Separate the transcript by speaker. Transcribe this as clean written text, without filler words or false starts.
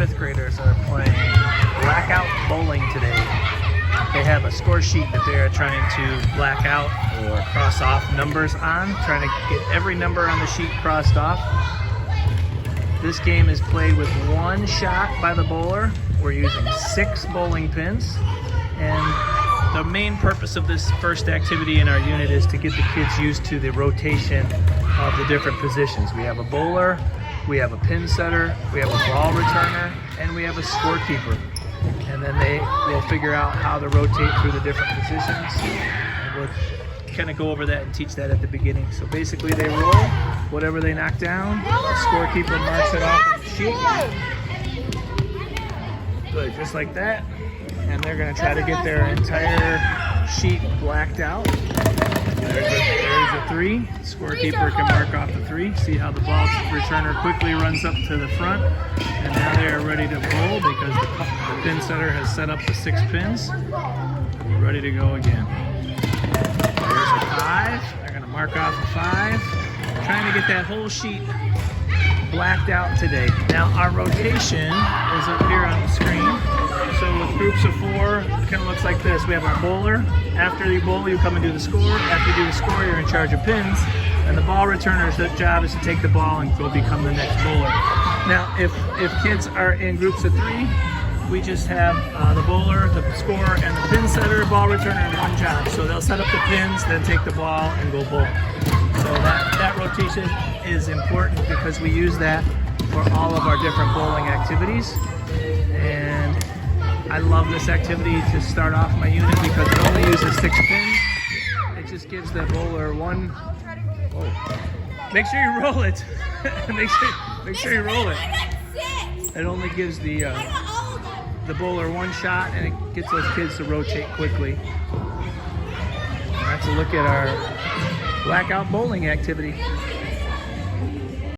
Speaker 1: fifth graders are playing Blackout Bowling today. They have a score sheet that they're trying to black out or cross off numbers on, trying to get every number on the sheet crossed off. This game is played with one shot by the bowler. We're using 6 bowling pins, and the main purpose of this first activity in our unit is to get the kids used to the rotation of the different positions. We have a bowler, we have a pin setter, we have a ball returner, and we have a scorekeeper. And then they will figure out how to rotate through the different positions. And we'll kind of go over that and teach that at the beginning. So basically they roll whatever they knock down. The scorekeeper marks it off on the sheet. Good, just like that. And they're going to try to get their entire sheet blacked out. There's a 3. Scorekeeper can mark off the 3. See how the ball returner quickly runs up to the front. And now they are ready to bowl because the pin setter has set up the 6 pins. Ready to go again. There's a 5. They're going to mark off a 5. Trying to get that whole sheet blacked out today. Now our rotation is up here on the screen. So with groups of 4, it kind of looks like this. We have our bowler. After you bowl, you come and do the score. After you do the score, you're in charge of pins. And the ball returner's job is to take the ball and go become the next bowler. Now, if kids are in groups of 3, we just have the bowler, the scorer, and the pin setter, ball returner in one job. So they'll set up the pins, then take the ball and go bowl. So that rotation is important because we use that for all of our different bowling activities. And I love this activity to start off my unit because it only uses 6 pins. It just gives the bowler one. Oh. Make sure you roll it. make sure you roll it. It only gives the bowler one shot, and it gets those kids to rotate quickly. And that's a look at our Blackout Bowling activity.